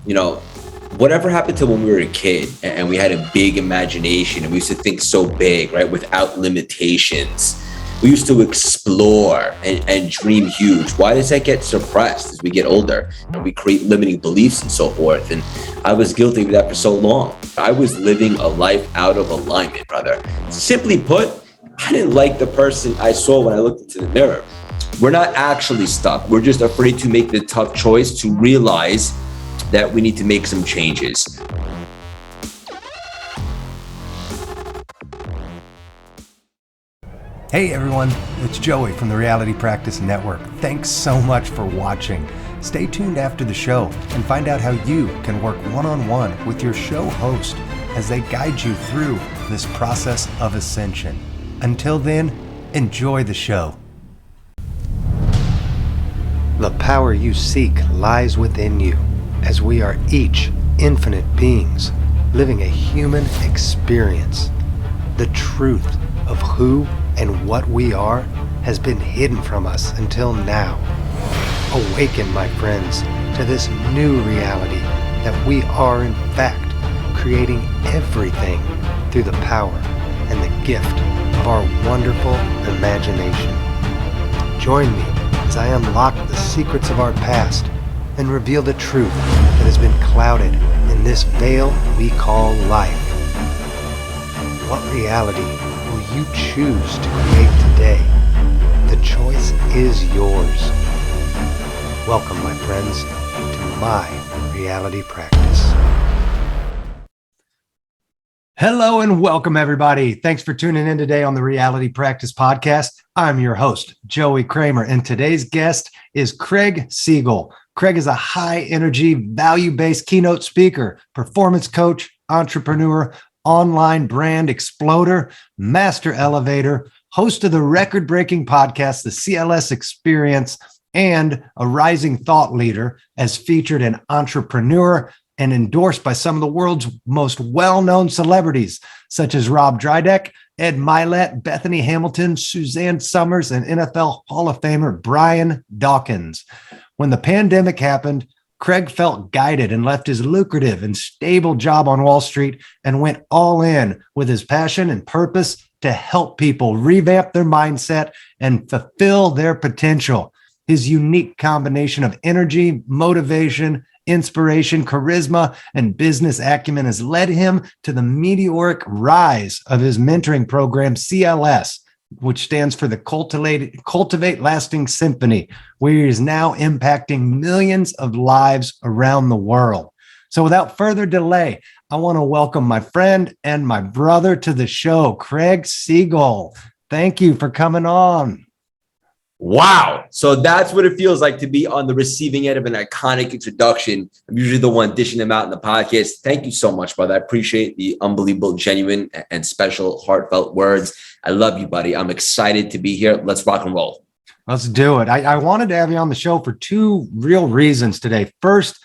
you know, whatever happened to when we were a kid and we had a big imagination and we used to think so big, right? Without limitations. We used to explore and dream huge. Why does that get suppressed as we get older and we create limiting beliefs and so forth? And I was guilty of that for so long. I was living a life out of alignment, brother. Simply put, I didn't like the person I saw when I looked into the mirror. We're not actually stuck. We're just afraid to make the tough choice to realize that we need to make some changes. Hey everyone, it's Joey from the Reality Practice Network. Thanks so much for watching. Stay tuned after the show and find out how you can work one-on-one with your show host as they guide you through this process of ascension. Until then, enjoy the show. The power you seek lies within you, as we are each infinite beings living a human experience. The truth of who and what we are has been hidden from us until now. Awaken, my friends, to this new reality that we are in fact creating everything through the power and the gift of our wonderful imagination. Join me as I unlock the secrets of our past and reveal the truth that has been clouded in this veil we call life. What reality will you choose to create today? The choice is yours. Welcome, my friends, to my reality practice. Hello and welcome, everybody. Thanks for tuning in today on the Reality Practice Podcast. I'm your host, Joey Kramer, and today's guest is Craig Siegel. Craig is a high-energy, value-based keynote speaker, performance coach, entrepreneur, online brand exploder, master elevator, host of the record-breaking podcast, the CLS Experience, and a rising thought leader, as featured in Entrepreneur and endorsed by some of the world's most well-known celebrities, such as Rob Dyrdek, Ed Mylett, Bethany Hamilton, Suzanne Summers, and NFL Hall of Famer Brian Dawkins. When the pandemic happened, Craig felt guided and left his lucrative and stable job on Wall Street and went all in with his passion and purpose to help people revamp their mindset and fulfill their potential. His unique combination of energy, motivation, inspiration, charisma, and business acumen has led him to the meteoric rise of his mentoring program, CLS, which stands for the Cultivate Lasting Symphony, where he is now impacting millions of lives around the world. So without further delay, I want to welcome my friend and my brother to the show, Craig Siegel. Thank you for coming on. Wow. So that's what it feels like to be on the receiving end of an iconic introduction. I'm usually the one dishing them out in the podcast. Thank you so much, brother. I appreciate the unbelievable, genuine, and special, heartfelt words. I love you, buddy. I'm excited to be here. Let's rock and roll. Let's do it. I wanted to have you on the show for two real reasons today. First,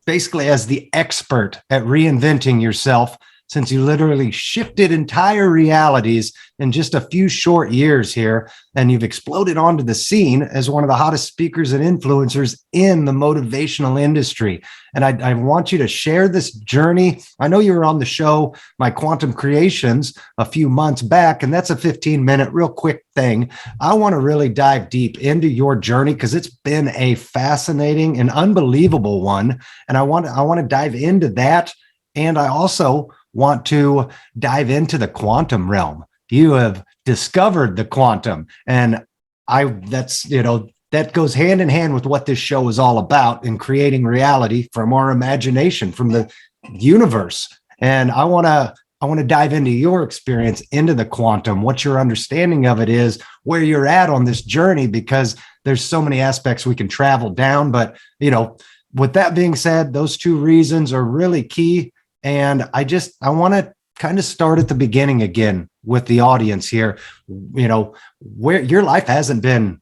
basically as the expert at reinventing yourself, since you literally shifted entire realities in just a few short years here, and you've exploded onto the scene as one of the hottest speakers and influencers in the motivational industry. And I want you to share this journey. I know you were on the show, My Quantum Creations, a few months back, and that's a 15-minute, real quick thing. I want to really dive deep into your journey because it's been a fascinating and unbelievable one. And I want to dive into that. And I also want to dive into the quantum realm. You have discovered the quantum, and that goes hand in hand with what this show is all about, in creating reality from our imagination, from the universe. And I want to dive into your experience into the quantum, what your understanding of it is, where you're at on this journey, because there's so many aspects we can travel down. But, with that being said, those two reasons are really key. And I want to kind of start at the beginning again with the audience here, where your life hasn't been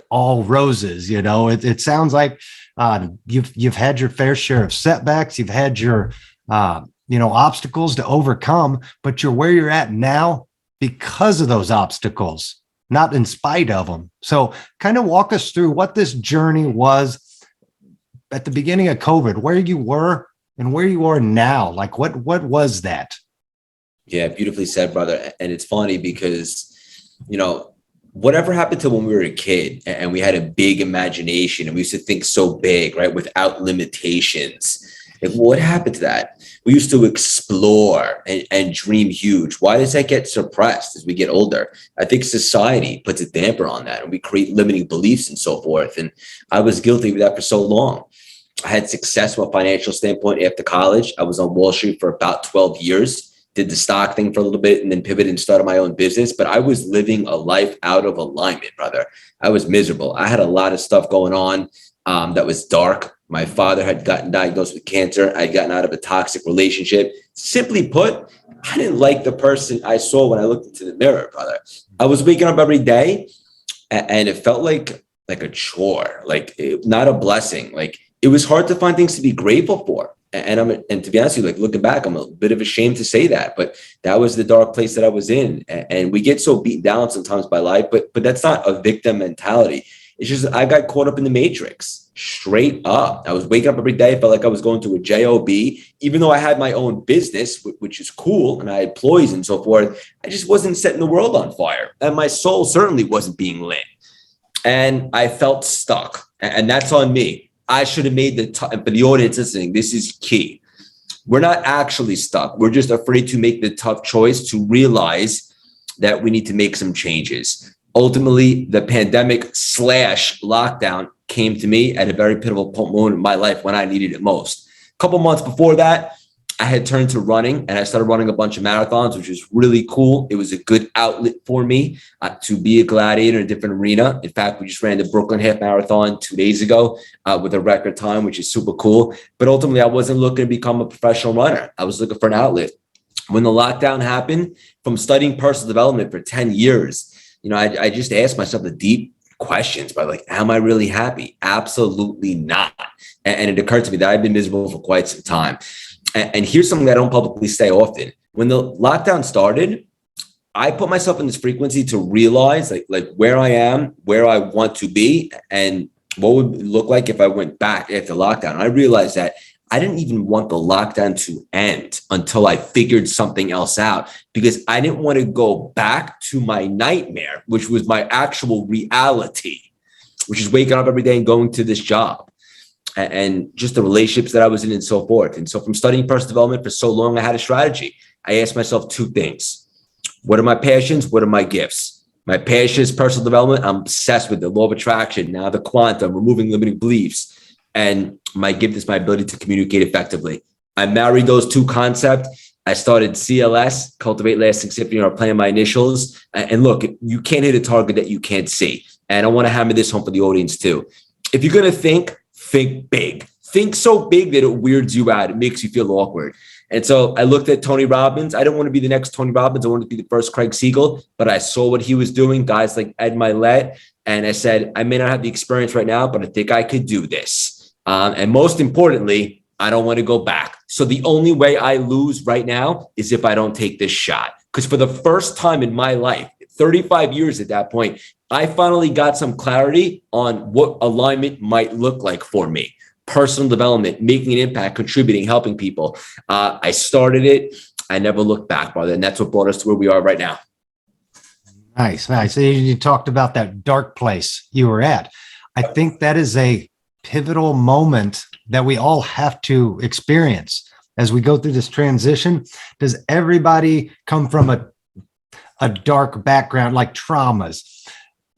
all roses. It sounds like you've had your fair share of setbacks. You've had your, obstacles to overcome, but you're where you're at now because of those obstacles, not in spite of them. So kind of walk us through what this journey was at the beginning of COVID, where you were and where you are now. Like what was that? Yeah, beautifully said, brother. And it's funny because, whatever happened to when we were a kid and we had a big imagination and we used to think so big, right? Without limitations. Like, what happened to that? We used to explore and dream huge. Why does that get suppressed as we get older? I think society puts a damper on that and we create limiting beliefs and so forth. And I was guilty of that for so long. I had success from a financial standpoint after college. I was on Wall Street for about 12 years. Did the stock thing for a little bit and then pivoted and started my own business. But I was living a life out of alignment, brother. I was miserable. I had a lot of stuff going on that was dark. My father had gotten diagnosed with cancer. I'd gotten out of a toxic relationship. Simply put, I didn't like the person I saw when I looked into the mirror, brother. I was waking up every day and it felt like a chore, not a blessing. Like, it was hard to find things to be grateful for. And to be honest with you, looking back, I'm a bit of ashamed to say that, but that was the dark place that I was in. And we get so beaten down sometimes by life, but that's not a victim mentality. It's just, I got caught up in the matrix straight up. I was waking up every day. I felt like I was going to a job, even though I had my own business, which is cool. And I had employees and so forth. I just wasn't setting the world on fire. And my soul certainly wasn't being lit. And I felt stuck. And that's on me. I should have made and for the audience listening, this is key. We're not actually stuck. We're just afraid to make the tough choice to realize that we need to make some changes. Ultimately, the pandemic / lockdown came to me at a very pivotal moment in my life when I needed it most. A couple months before that, I had turned to running and I started running a bunch of marathons, which was really cool. It was a good outlet for me to be a gladiator in a different arena. In fact, we just ran the Brooklyn Half Marathon 2 days ago with a record time, which is super cool. But ultimately, I wasn't looking to become a professional runner. I was looking for an outlet. When the lockdown happened, from studying personal development for 10 years, I just asked myself the deep questions by am I really happy? Absolutely not. And it occurred to me that I've been miserable for quite some time. And here's something that I don't publicly say often. When the lockdown started, I put myself in this frequency to realize like where I am, where I want to be, and what would it look like if I went back after lockdown. And I realized that I didn't even want the lockdown to end until I figured something else out, because I didn't want to go back to my nightmare, which was my actual reality, which is waking up every day and going to this job. And just the relationships that I was in and so forth. And so from studying personal development for so long, I had a strategy. I asked myself two things. What are my passions? What are my gifts? My passion is personal development. I'm obsessed with the law of attraction, now the quantum, removing limiting beliefs. And my gift is my ability to communicate effectively. I married those two concepts. I started CLS, Cultivate Lasting Symphony, or playing my initials. And look, you can't hit a target that you can't see. And I want to hammer this home for the audience too. If you're going to think big. Think so big that it weirds you out. It makes you feel awkward. And so I looked at Tony Robbins. I didn't want to be the next Tony Robbins. I wanted to be the first Craig Siegel, but I saw what he was doing, guys like Ed Mylett. And I said, I may not have the experience right now, but I think I could do this. And most importantly, I don't want to go back. So the only way I lose right now is if I don't take this shot. Because for the first time in my life, 35 years at that point, I finally got some clarity on what alignment might look like for me. Personal development, making an impact, contributing, helping people. I started it. I never looked back, brother. And that's what brought us to where we are right now. Nice. So you talked about that dark place you were at. I think that is a pivotal moment that we all have to experience as we go through this transition. Does everybody come from a dark background, like traumas?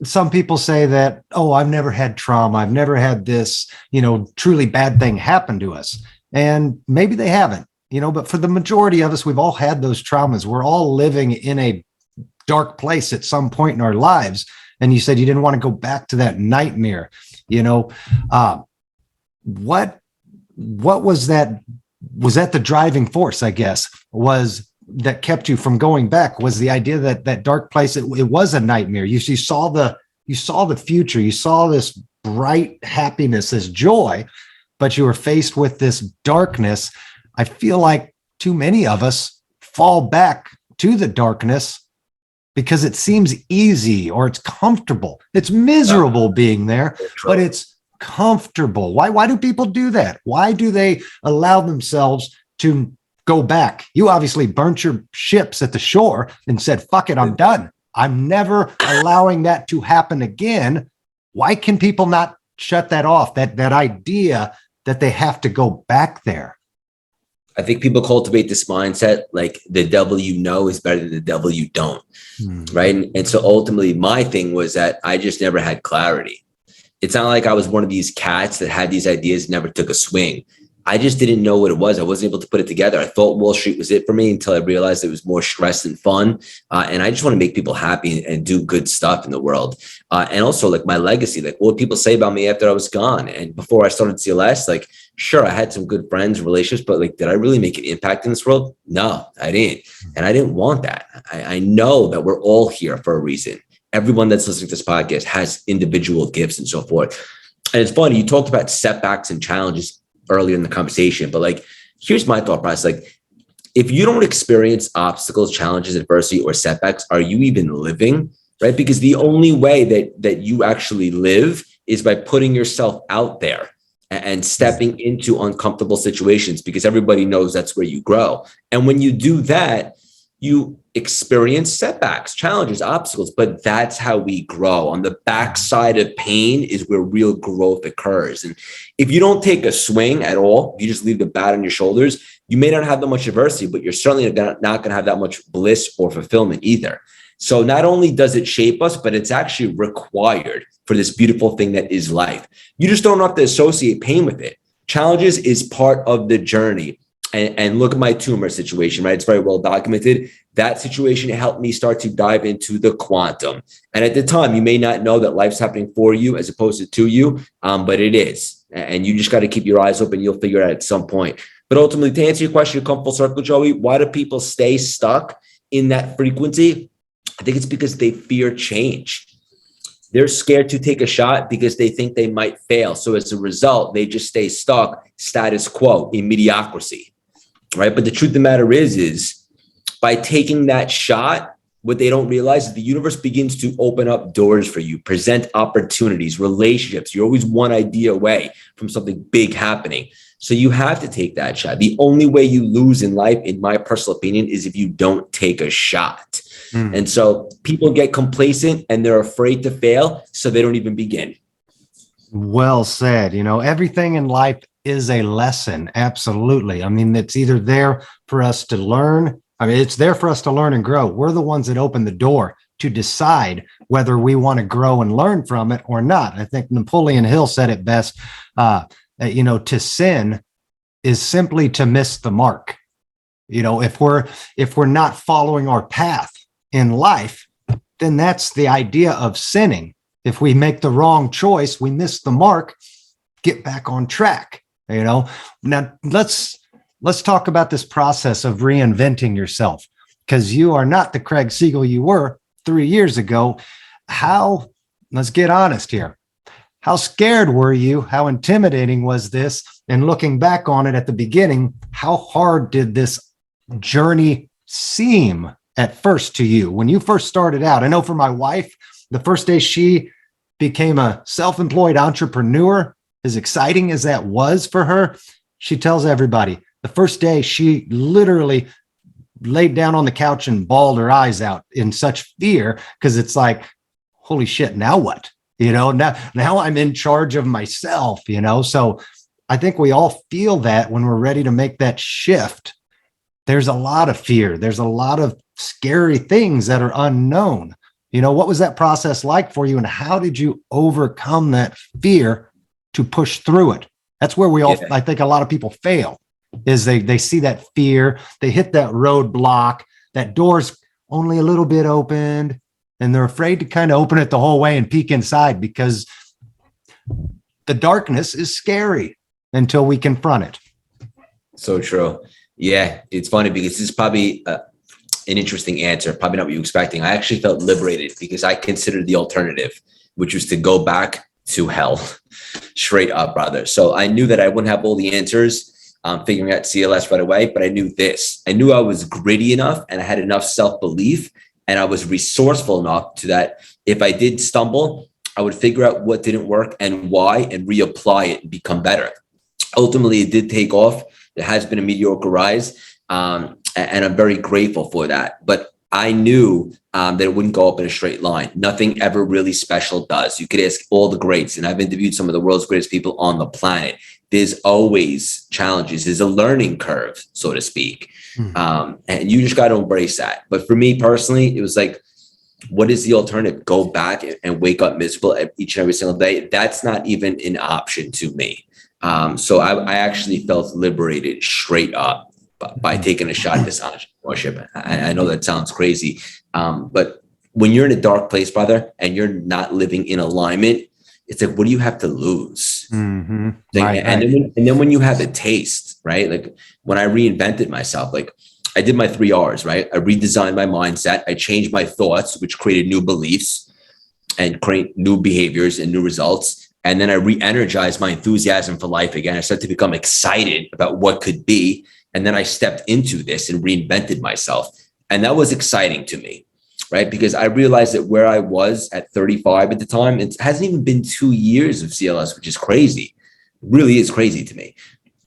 Some people say that, oh, I've never had trauma. I've never had this, truly bad thing happen to us. And maybe they haven't, but for the majority of us, we've all had those traumas. We're all living in a dark place at some point in our lives. And you said you didn't want to go back to that nightmare. What was that? Was that the driving force, I guess, that kept you from going back? Was the idea that that dark place, it was a nightmare. You saw the future, you saw this bright happiness, this joy, but you were faced with this darkness. I feel like too many of us fall back to the darkness because it seems easy or it's comfortable. It's miserable being there, but it's comfortable. Why do people do that? Why do they allow themselves to go back? You obviously burnt your ships at the shore and said, fuck it, I'm done. I'm never allowing that to happen again. Why can people not shut that off? That idea that they have to go back there. I think people cultivate this mindset like the devil you know is better than the devil you don't, right? And so ultimately my thing was that I just never had clarity. It's not like I was one of these cats that had these ideas, never took a swing. I just didn't know what it was. I wasn't able to put it together. I thought Wall Street was it for me until I realized it was more stress than fun. And I just want to make people happy and do good stuff in the world. And also like my legacy, like what would people say about me after I was gone? And before I started CLS, like, sure, I had some good friends, relationships, but like, did I really make an impact in this world? No, I didn't. And I didn't want that. I know that we're all here for a reason. Everyone that's listening to this podcast has individual gifts and so forth. And it's funny, you talked about setbacks and challenges earlier in the conversation, but like, here's my thought process. Like, if you don't experience obstacles, challenges, adversity, or setbacks, are you even living? Right? Because the only way that you actually live is by putting yourself out there and stepping into uncomfortable situations, because everybody knows that's where you grow. And when you do that, you experience setbacks, challenges, obstacles, but that's how we grow. On the backside of pain is where real growth occurs. And if you don't take a swing at all, you just leave the bat on your shoulders, you may not have that much adversity, but you're certainly not going to have that much bliss or fulfillment either. So not only does it shape us, but it's actually required for this beautiful thing that is life. You just don't have to associate pain with it. Challenges is part of the journey. And look at my tumor situation, right? It's very well documented. That situation helped me start to dive into the quantum. And at the time, you may not know that life's happening for you as opposed to you, but it is. And you just got to keep your eyes open. You'll figure it out at some point. But ultimately, to answer your question, come full circle, Joey, why do people stay stuck in that frequency? I think it's because they fear change. They're scared to take a shot because they think they might fail. So as a result, they just stay stuck, status quo, in mediocrity. Right. But the truth of the matter is by taking that shot, what they don't realize is the universe begins to open up doors for you, present opportunities, relationships. You're always one idea away from something big happening. So you have to take that shot. The only way you lose in life, in my personal opinion, is if you don't take a shot. And so people get complacent and they're afraid to fail, so they don't even begin. Well said. You know, everything in life is a lesson. Absolutely. I mean, it's either there for us to learn. I mean, it's there for us to learn and grow. We're the ones that open the door to decide whether we want to grow and learn from it or not. I think Napoleon Hill said it best. To sin is simply to miss the mark. You know, if we're not following our path in life, then that's the idea of sinning. If we make the wrong choice, we miss the mark, get back on track. You know, now let's talk about this process of reinventing yourself, because you are not the Craig Siegel you were 3 years ago. Let's get honest here. How scared were you? How intimidating was this? And looking back on it at the beginning, how hard did this journey seem at first to you when you first started out? I know for my wife, the first day she became a self-employed entrepreneur, as exciting as that was for her, she tells everybody the first day she literally laid down on the couch and bawled her eyes out in such fear, because it's like, holy shit, now what? You know, now I'm in charge of myself, you know? So I think we all feel that when we're ready to make that shift. There's a lot of fear. There's a lot of scary things that are unknown. You know, what was that process like for you, and how did you overcome that fear to push through it? That's where I think a lot of people fail, is they see that fear, they hit that roadblock, that door's only a little bit opened, and they're afraid to kind of open it the whole way and peek inside, because the darkness is scary until we confront it. So true. Yeah, it's funny because this is probably an interesting answer, probably not what you're expecting. I actually felt liberated because I considered the alternative, which was to go back to hell, straight up, brother. So I knew that I wouldn't have all the answers figuring out CLS right away, but I knew this. I knew I was gritty enough and I had enough self-belief, and I was resourceful enough to that if I did stumble, I would figure out what didn't work and why and reapply it and become better. Ultimately, it did take off. It has been a mediocre rise. And I'm very grateful for that. But I knew that it wouldn't go up in a straight line. Nothing ever really special does. You could ask all the greats, and I've interviewed some of the world's greatest people on the planet. There's always challenges. There's a learning curve, so to speak. And you just got to embrace that. But for me personally, it was like, what is the alternative? Go back and wake up miserable each and every single day? That's not even an option to me. So I actually felt liberated straight up by taking a shot at this entrepreneurship. I know that sounds crazy, but when you're in a dark place, brother, and you're not living in alignment, it's like, what do you have to lose? Right. And then when you have a taste, right? Like when I reinvented myself, like I did my 3 R's, right? I redesigned my mindset. I changed my thoughts, which created new beliefs and create new behaviors and new results. And then I re-energized my enthusiasm for life again. I started to become excited about what could be. And then I stepped into this and reinvented myself. And that was exciting to me, right? Because I realized that where I was at 35 at the time, it hasn't even been 2 years of CLS, which is crazy. It really is crazy to me.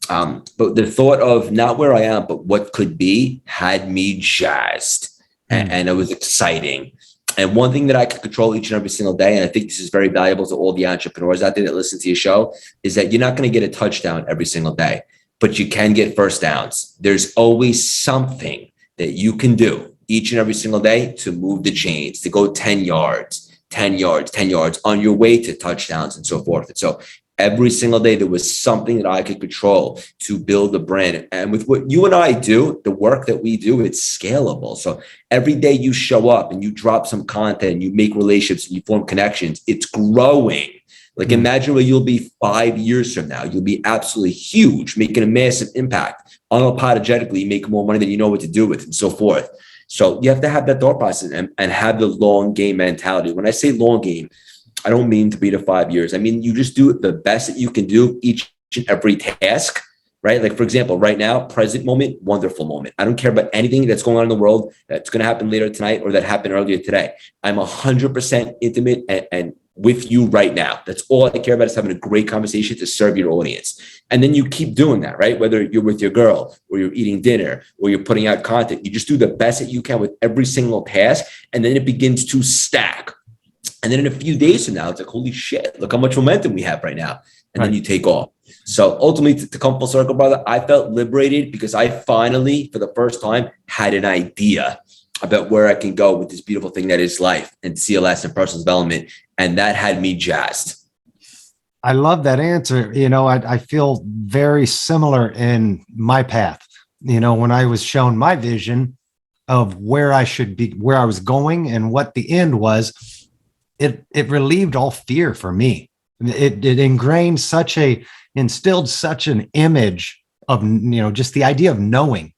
But the thought of not where I am, but what could be had me jazzed. And it was exciting. And one thing that I could control each and every single day, and I think this is very valuable to all the entrepreneurs out there that listen to your show, is that you're not going to get a touchdown every single day, but you can get first downs. There's always something that you can do each and every single day to move the chains, to go 10 yards, 10 yards, 10 yards on your way to touchdowns and so forth. And so every single day, there was something that I could control to build a brand. And with what you and I do, the work that we do, it's scalable. So every day you show up and you drop some content, you make relationships and you form connections, it's growing. Like imagine where you'll be 5 years from now. You'll be absolutely huge, making a massive impact. Unapologetically, make more money than you know what to do with and so forth. So you have to have that thought process and have the long game mentality. When I say long game, I don't mean 3 to 5 years. I mean, you just do the best that you can do each and every task, right? Like, for example, right now, present moment, wonderful moment. I don't care about anything that's going on in the world that's going to happen later tonight or that happened earlier today. I'm 100% intimate and with you right now. That's all I care about, is having a great conversation to serve your audience. And then you keep doing that, right? Whether you're with your girl or you're eating dinner or you're putting out content, you just do the best that you can with every single task. And then it begins to stack. And then in a few days from now, it's like, holy shit, look how much momentum we have right now. And then you take off. So ultimately, to come full circle, brother, I felt liberated because I finally, for the first time, had an idea about where I can go with this beautiful thing that is life and CLS and personal development. And that had me jazzed. I love that answer. You know, I feel very similar in my path. You know, when I was shown my vision of where I should be, where I was going and what the end was, it relieved all fear for me. It instilled such an image of, you know, just the idea of knowing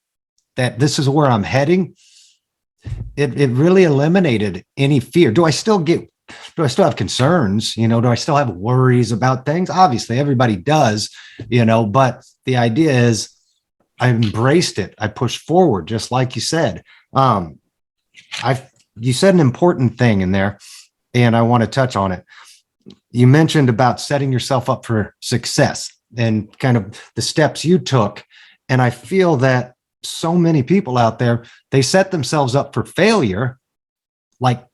that this is where I'm heading. It really eliminated any fear. Do I still have concerns? You know, do I still have worries about things? Obviously, everybody does, you know, but the idea is I embraced it. I pushed forward, just like you said. You said an important thing in there, and I want to touch on it. You mentioned about setting yourself up for success and kind of the steps you took. And I feel that so many people out there, they set themselves up for failure, like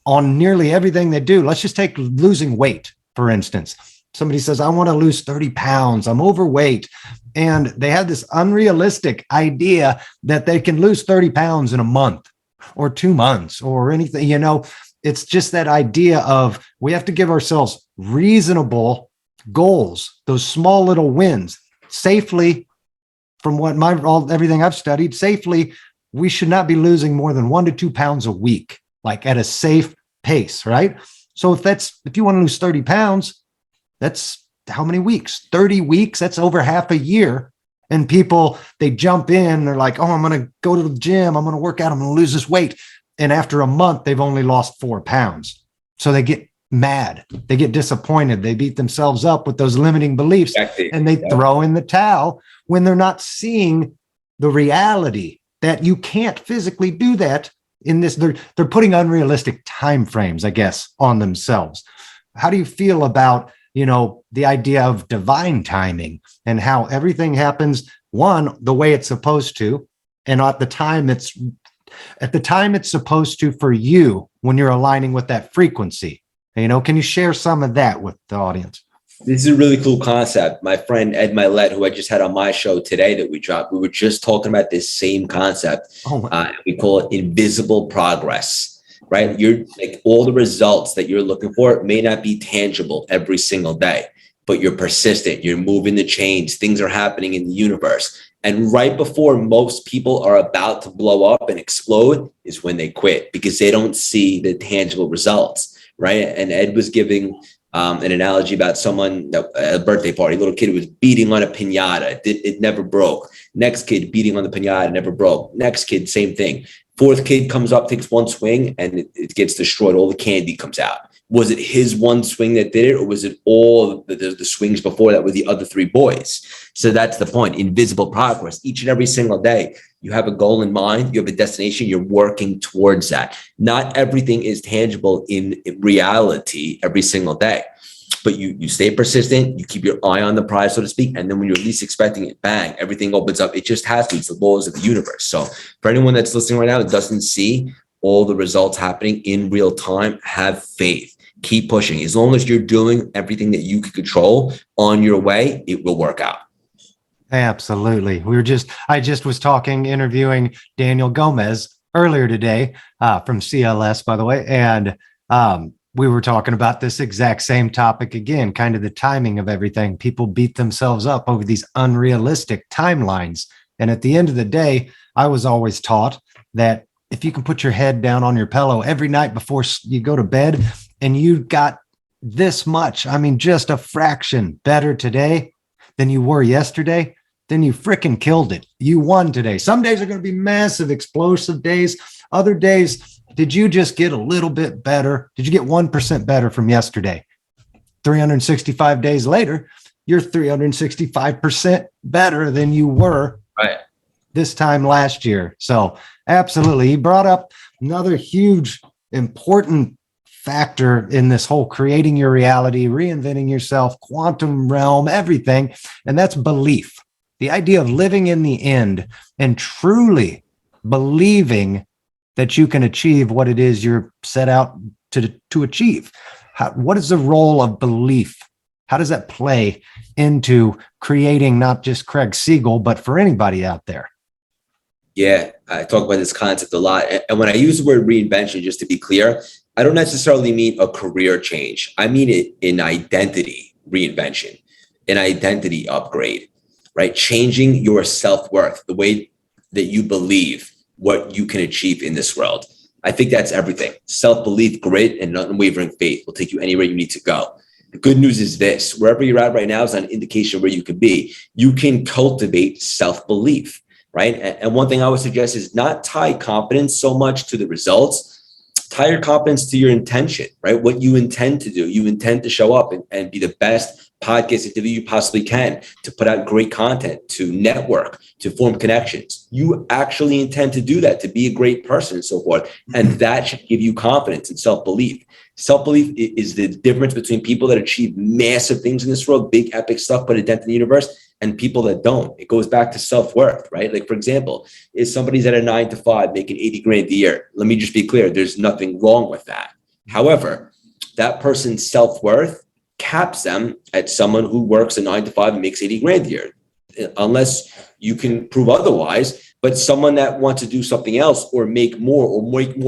on nearly everything they do. Let's just take losing weight, for instance. Somebody says, I want to lose 30 pounds. I'm overweight. And they have this unrealistic idea that they can lose 30 pounds in a month or 2 months or anything, you know. It's just that idea of we have to give ourselves reasonable goals, those small little wins safely. From what everything I've studied, safely, we should not be losing more than 1 to 2 pounds a week, like at a safe pace, right? So if you want to lose 30 pounds, that's how many weeks? 30 weeks, that's over half a year. And people, they jump in, they're like, oh, I'm going to go to the gym, I'm going to work out, I'm going to lose this weight. And after a month, they've only lost 4 pounds. So they get mad. They get disappointed. They beat themselves up with those limiting beliefs. Exactly. And they throw in the towel when they're not seeing the reality that you can't physically do that in this. They're putting unrealistic timeframes, I guess, on themselves. how do you feel about, the idea of divine timing and how everything happens, one, the way it's supposed to, and at the time it's supposed to for you when you're aligning with that frequency? Can you share some of that with the audience? This is a really cool concept. My friend Ed Mylett, who I just had on my show today that we dropped, we were just talking about this same concept. We call it invisible progress, right? You're like, all the results that you're looking for may not be tangible every single day, but you're persistent. You're moving the chains. Things are happening in the universe. And right before most people are about to blow up and explode is when they quit, because they don't see the tangible results, right? And Ed was giving an analogy about someone at a birthday party, a little kid was beating on a piñata. It never broke. Next kid beating on the piñata, never broke. Next kid, same thing. Fourth kid comes up, takes one swing, and it gets destroyed. All the candy comes out. Was it his one swing that did it, or was it all the swings before that with the other three boys? So that's the point. Invisible progress. Each and every single day, you have a goal in mind. You have a destination. You're working towards that. Not everything is tangible in reality every single day, but you stay persistent. You keep your eye on the prize, so to speak. And then when you're least expecting it, bang, everything opens up. It just has to. It's the laws of the universe. So for anyone that's listening right now that doesn't see all the results happening in real time, have faith. Keep pushing. As long as you're doing everything that you can control on your way, it will work out. Absolutely. I just was interviewing Daniel Gomez earlier today from CLS, by the way. And we were talking about this exact same topic again, kind of the timing of everything. People beat themselves up over these unrealistic timelines. And at the end of the day, I was always taught that if you can put your head down on your pillow every night before you go to bed and you got this much, just a fraction better today than you were yesterday, then you freaking killed it. You won today. Some days are going to be massive, explosive days. Other days, did you just get a little bit better? Did you get 1% better from yesterday? 365 days later, you're 365% better than you were this time last year. So absolutely. He brought up another huge, important factor in this whole creating your reality, reinventing yourself, quantum realm, everything. And that's belief. The idea of living in the end and truly believing that you can achieve what it is you're set out to achieve. What is the role of belief? How does that play into creating not just Craig Siegel, but for anybody out there? Yeah, I talk about this concept a lot. And when I use the word reinvention, just to be clear, I don't necessarily mean a career change. I mean it in identity reinvention, an identity upgrade, right? Changing your self-worth, the way that you believe what you can achieve in this world. I think that's everything. Self-belief, grit, and unwavering faith will take you anywhere you need to go. The good news is this: wherever you're at right now is an indication where you could be. You can cultivate self-belief, right? And one thing I would suggest is not tie confidence so much to the results. Tie your confidence to your intention, right? What you intend to do. You intend to show up and be the best podcast interview you possibly can, to put out great content, to network, to form connections. You actually intend to do that, to be a great person and so forth. And that should give you confidence and self-belief. Self-belief is the difference between people that achieve massive things in this world, big epic stuff, put a dent in the universe, and people that don't. It goes back to self-worth, right? Like, for example, if somebody's at a 9 to 5 making 80 grand a year, let me just be clear, there's nothing wrong with that. However, that person's self-worth caps them at someone who works a 9 to 5 and makes 80 grand a year, unless you can prove otherwise. But someone that wants to do something else or make more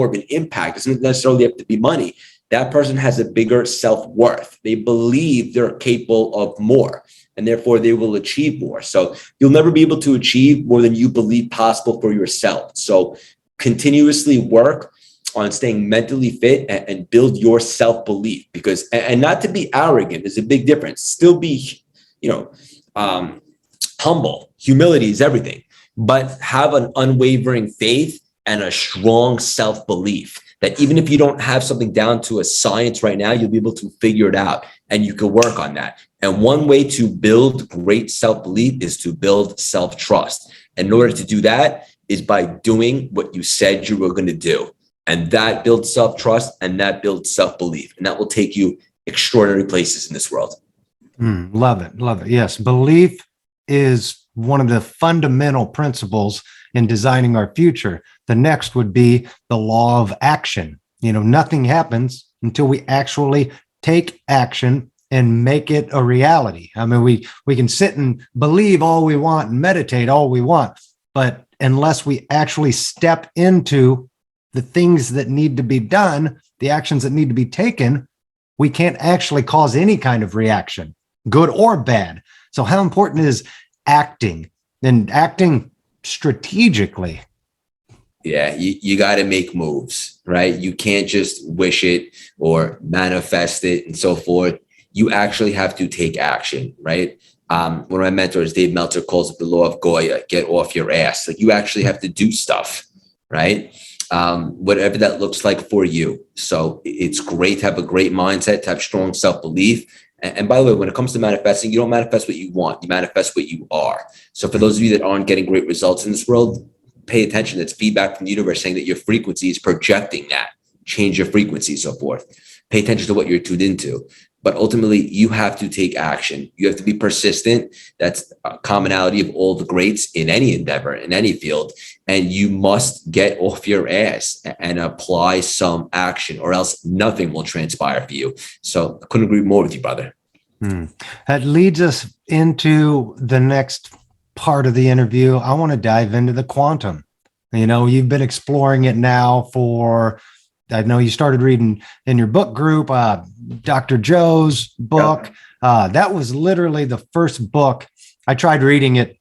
of an impact, doesn't necessarily have to be money. That person has a bigger self-worth. They believe they're capable of more, and therefore they will achieve more. So you'll never be able to achieve more than you believe possible for yourself. So continuously work on staying mentally fit and build your self-belief, because, and not to be arrogant, there's a big difference. Still be, humble. Humility is everything, but have an unwavering faith and a strong self-belief that even if you don't have something down to a science right now, you'll be able to figure it out and you can work on that. And one way to build great self-belief is to build self-trust. And in order to do that is by doing what you said you were going to do. And that builds self-trust and that builds self-belief. And that will take you extraordinary places in this world. Love it. Love it. Yes. Belief is one of the fundamental principles in designing our future. The next would be the law of action. Nothing happens until we actually take action and make it a reality. I mean, we can sit and believe all we want and meditate all we want, but unless we actually step into the things that need to be done, the actions that need to be taken, we can't actually cause any kind of reaction, good or bad. So how important is acting and acting strategically? Yeah, you got to make moves, right? You can't just wish it or manifest it and so forth. You actually have to take action, right? One of my mentors, Dave Meltzer, calls it the law of Goya, get off your ass. Like, you actually have to do stuff, right? Whatever that looks like for you. So it's great to have a great mindset, to have strong self-belief. And by the way, when it comes to manifesting, you don't manifest what you want, you manifest what you are. So for those of you that aren't getting great results in this world, pay attention. That's feedback from the universe saying that your frequency is projecting that. Change your frequency, so forth. Pay attention to what you're tuned into. But ultimately, you have to take action. You have to be persistent. That's a commonality of all the greats in any endeavor, in any field. And you must get off your ass and apply some action, or else nothing will transpire for you. So I couldn't agree more with you, brother. That leads us into the next part of the interview. I want to dive into the quantum. You've been exploring it now I know you started reading in your book group, Dr. Joe's book. That was literally the first book. I tried reading it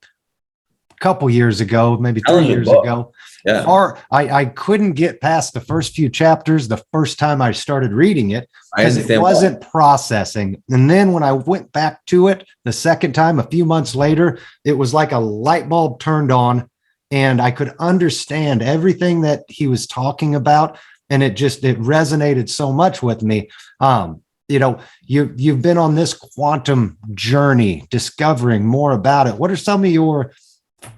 a couple years ago, maybe 3 years ago. Yeah. Or I couldn't get past the first few chapters the first time I started reading it because it wasn't processing. And then when I went back to it the second time, a few months later, it was like a light bulb turned on and I could understand everything that he was talking about. And it resonated so much with me. You've been on this quantum journey, discovering more about it. What are some of your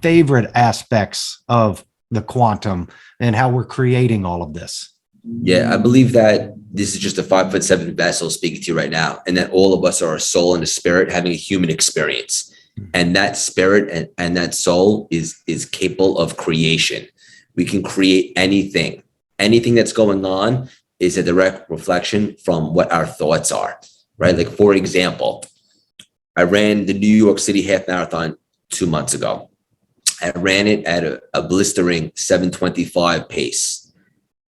favorite aspects of the quantum and how we're creating all of this? Yeah, I believe that this is just a 5'7" vessel speaking to you right now, and that all of us are a soul and a spirit having a human experience. And that spirit and that soul is capable of creation. We can create anything. Anything that's going on is a direct reflection from what our thoughts are, right? Like, for example, I ran the New York City half marathon 2 months ago. I ran it at a blistering 7:25 pace.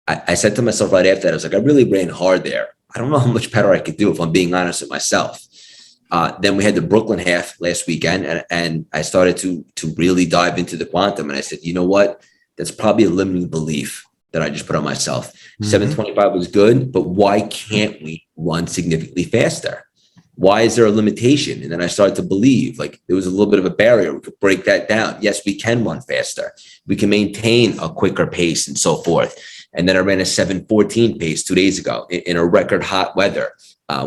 I said to myself right after that, I was like, I really ran hard there. I don't know how much better I could do if I'm being honest with myself. Then we had the Brooklyn half last weekend, and I started to really dive into the quantum. And I said, you know what? That's probably a limiting belief that I just put on myself. 7:25 was good, but why can't we run significantly faster? Why is there a limitation? And then I started to believe like there was a little bit of a barrier. We could break that down. Yes, we can run faster. We can maintain a quicker pace and so forth. And then I ran a 7:14 pace 2 days ago in a record hot weather,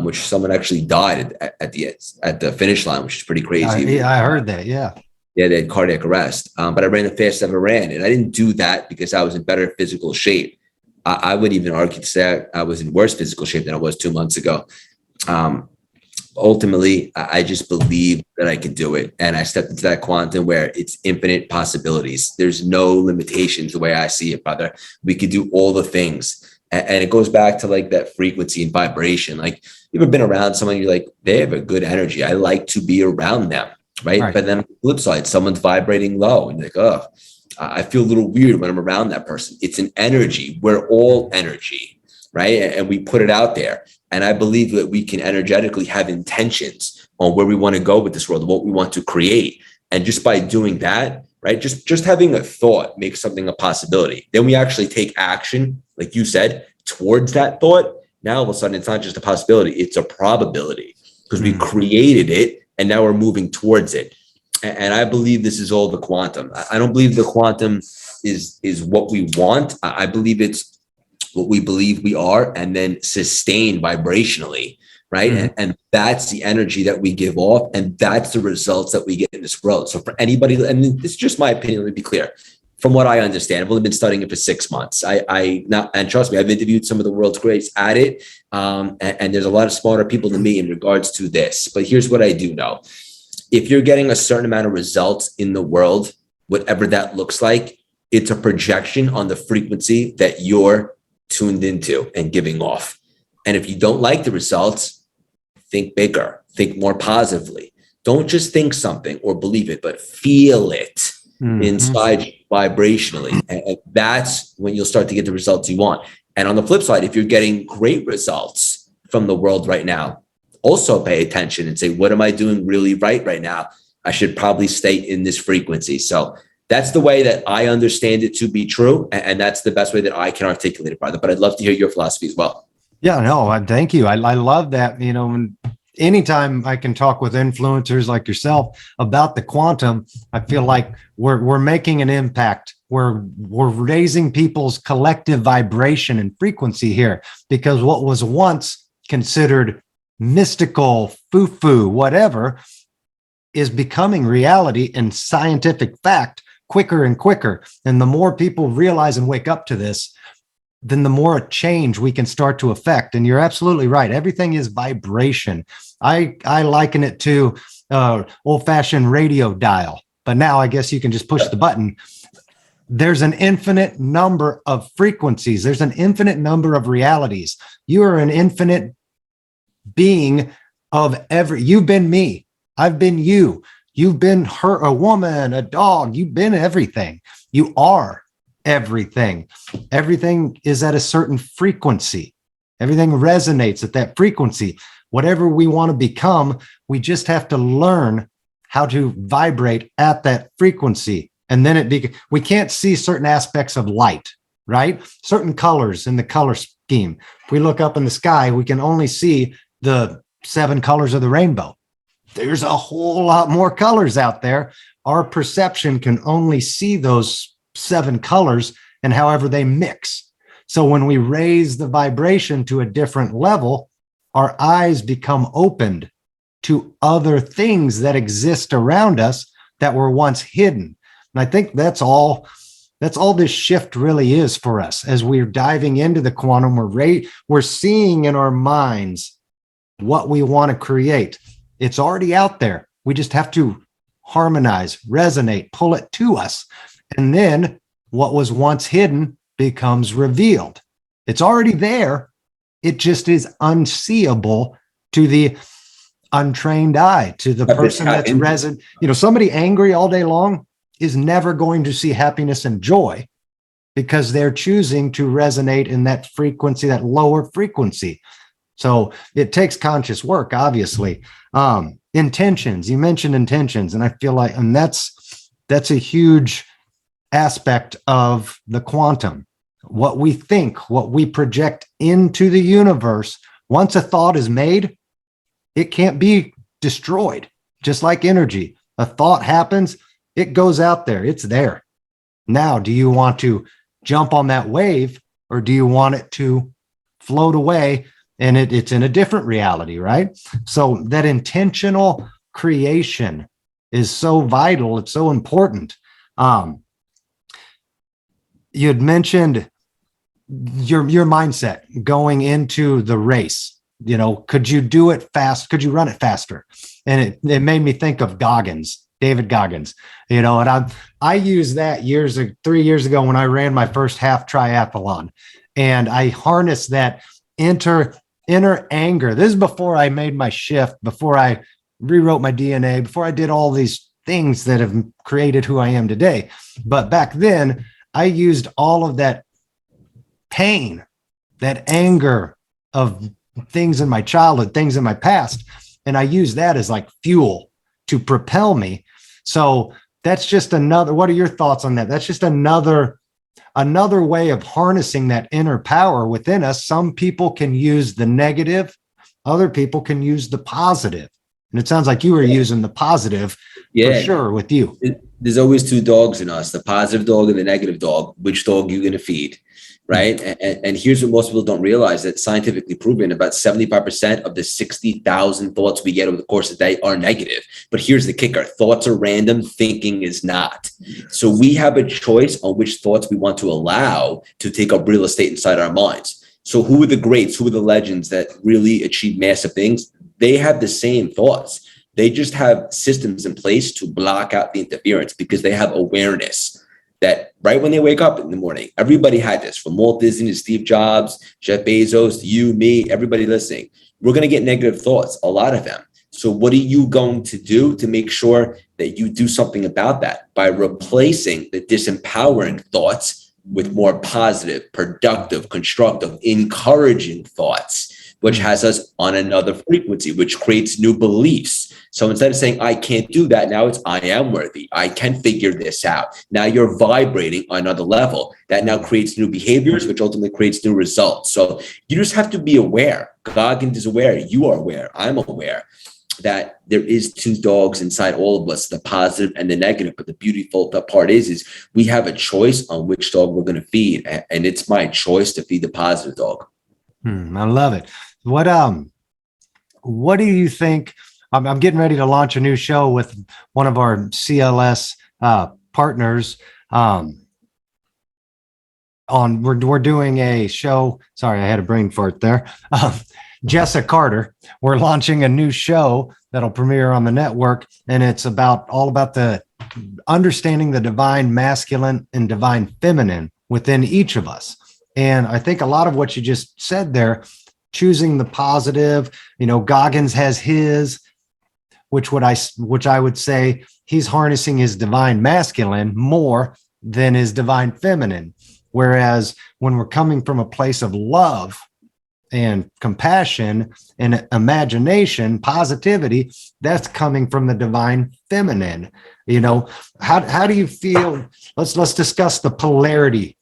which someone actually died at the finish line, which is pretty crazy. Yeah, I heard that. Yeah. Yeah, they had cardiac arrest. But I ran the fastest I ever ran. And I didn't do that because I was in better physical shape. I would even argue to say I was in worse physical shape than I was 2 months ago. Ultimately, I just believed that I could do it. And I stepped into that quantum where it's infinite possibilities. There's no limitations the way I see it, brother. We could do all the things. And it goes back to like that frequency and vibration. Like, you ever been around someone, you're like, they have a good energy. I like to be around them. Right. But then on the flip side, someone's vibrating low and you're like, oh, I feel a little weird when I'm around that person. It's an energy. We're all energy, right? And we put it out there. And I believe that we can energetically have intentions on where we want to go with this world, what we want to create. And just by doing that, right, just having a thought makes something a possibility. Then we actually take action, like you said, towards that thought. Now, all of a sudden, it's not just a possibility, it's a probability because we created it. And now we're moving towards it. And I believe this is all the quantum. I don't believe the quantum is what we want. I believe it's what we believe we are and then sustained vibrationally, right? And that's the energy that we give off. And that's the results that we get in this world. So for anybody, and this is just my opinion, let me be clear. from what I understand. I've only been studying it for 6 months. And trust me, I've interviewed some of the world's greats at it. And there's a lot of smarter people than me in regards to this. But here's what I do know. If you're getting a certain amount of results in the world, whatever that looks like, it's a projection on the frequency that you're tuned into and giving off. And if you don't like the results, think bigger, think more positively. Don't just think something or believe it, but feel it inside you vibrationally. And that's when you'll start to get the results you want. And on the flip side, if you're getting great results from the world right now, also pay attention and say, what am I doing really right now? I should probably stay in this frequency. So that's the way that I understand it to be true. And that's the best way that I can articulate it, brother. But I'd love to hear your philosophy as well. Yeah, no, thank you. I love that. You know, anytime I can talk with influencers like yourself about the quantum, I feel like we're making an impact. We're raising people's collective vibration and frequency here, because what was once considered mystical, foo-foo, whatever, is becoming reality and scientific fact quicker and quicker. And the more people realize and wake up to this, then the more change we can start to affect. And you're absolutely right. Everything is vibration. I liken it to old-fashioned radio dial, but now I guess you can just push the button. There's an infinite number of frequencies. There's an infinite number of realities. You are an infinite being of you've been me. I've been you. You've been her, a woman, a dog. You've been everything. You are everything. Everything is at a certain frequency. Everything resonates at that frequency. Whatever we want to become, we just have to learn how to vibrate at that frequency. And then we can't see certain aspects of light, right? Certain colors in the color scheme. If we look up in the sky, we can only see the 7 colors of the rainbow. There's a whole lot more colors out there. Our perception can only see those 7 colors and however they mix. So when we raise the vibration to a different level, our eyes become opened to other things that exist around us that were once hidden. And I think that's all this shift really is for us. As we're diving into the quantum, we're seeing in our minds what we want to create. It's already out there. We just have to harmonize, resonate, pull it to us. And then what was once hidden becomes revealed. It's already there. It just is unseeable to the untrained eye, to the person that's resident. You know, somebody angry all day long is never going to see happiness and joy, because they're choosing to resonate in that frequency, that lower frequency. So it takes conscious work, obviously. Intentions, you mentioned intentions, and I feel like, and that's a huge aspect of the quantum. What we think, what we project into the universe, once a thought is made, it can't be destroyed. Just like energy, a thought happens, it goes out there, it's there. Now, do you want to jump on that wave, or do you want it to float away and it's in a different reality, right? So that intentional creation is so vital. It's so important. You had mentioned your mindset going into the race. You know, could you do it fast? Could you run it faster? And it made me think of David Goggins, you know, and I used that 3 years ago when I ran my first half triathlon, and I harnessed that inner anger. This is before I made my shift, before I rewrote my DNA, before I did all these things that have created who I am today. But back then, I used all of that pain, that anger of things in my childhood, things in my past, and I used that as like fuel to propel me. So that's just another, what are your thoughts on that? That's just another way of harnessing that inner power within us. Some people can use the negative, other people can use the positive. And it sounds like you were using the positive for sure with you. There's always 2 dogs in us, the positive dog and the negative dog. Which dog you going to feed, right? And here's what most people don't realize, that scientifically proven about 75% of the 60,000 thoughts we get over the course of the day are negative. But here's the kicker: thoughts are random, thinking is not. So we have a choice on which thoughts we want to allow to take up real estate inside our minds. So who are the greats? Who are the legends that really achieve massive things? They have the same thoughts. They just have systems in place to block out the interference because they have awareness that right when they wake up in the morning, everybody had this, from Walt Disney to Steve Jobs, Jeff Bezos, you, me, everybody listening. We're going to get negative thoughts, a lot of them. So what are you going to do to make sure that you do something about that? By replacing the disempowering thoughts with more positive, productive, constructive, encouraging thoughts, which has us on another frequency, which creates new beliefs. So instead of saying, I can't do that, now it's, I am worthy. I can figure this out. Now you're vibrating on another level. That now creates new behaviors, which ultimately creates new results. So you just have to be aware. Dawkins is aware. You are aware. I'm aware that there is two dogs inside all of us, the positive and the negative. But the beautiful part is we have a choice on which dog we're going to feed. And it's my choice to feed the positive dog. I love it. What do you think? I'm getting ready to launch a new show with one of our CLS partners. We're doing a show. Sorry, I had a brain fart there. Jessica Carter. We're launching a new show that'll premiere on the network, and it's all about the understanding the divine masculine and divine feminine within each of us. And I think a lot of what you just said there, choosing the positive, Goggins has his, which I would say he's harnessing his divine masculine more than his divine feminine. Whereas when we're coming from a place of love and compassion and imagination, positivity, that's coming from the divine feminine. How do you feel? Let's discuss the polarity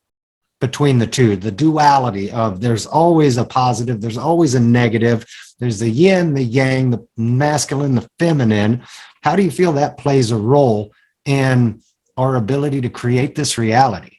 between the two, the duality of there's always a positive, there's always a negative, there's the yin, the yang, the masculine, the feminine. How do you feel that plays a role in our ability to create this reality?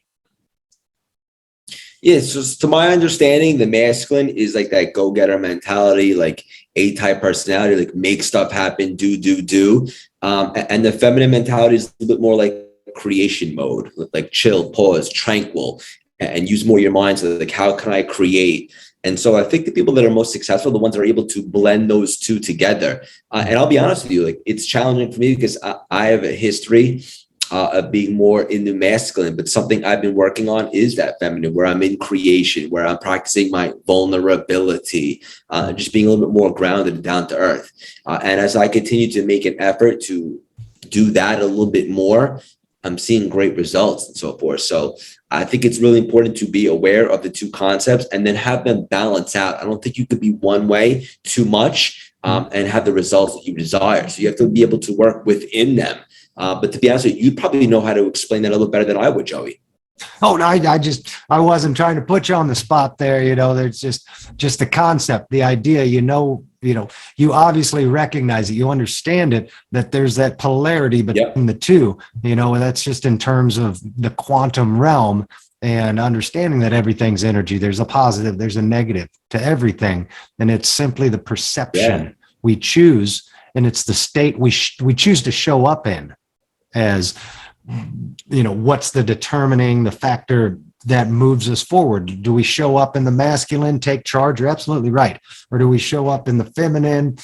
Yeah, so to my understanding, the masculine is like that go-getter mentality, like A-type personality, like make stuff happen, do. And the feminine mentality is a little bit more like creation mode, like chill, pause, tranquil, and use more your mind. So like, how can I create? And so I think the people that are most successful, the ones that are able to blend those two together. And I'll be honest with you, like it's challenging for me because I have a history of being more in the masculine, but something I've been working on is that feminine, where I'm in creation, where I'm practicing my vulnerability, just being a little bit more grounded and down to earth. And as I continue to make an effort to do that a little bit more, I'm seeing great results and so forth. So I think it's really important to be aware of the two concepts and then have them balance out. I don't think you could be one way too much and have the results that you desire. So you have to be able to work within them. But to be honest with you, you probably know how to explain that a little better than I would, Joey. Oh, no, I wasn't trying to put you on the spot there. There's just the concept, the idea, you obviously recognize it, you understand it, that there's that polarity between the two, and that's just in terms of the quantum realm and understanding that everything's energy. There's a positive, there's a negative to everything. And it's simply the perception we choose. And it's the state we choose to show up in as, what's the determining the factor that moves us forward? Do we show up in the masculine, take charge? You're absolutely right. Or do we show up in the feminine?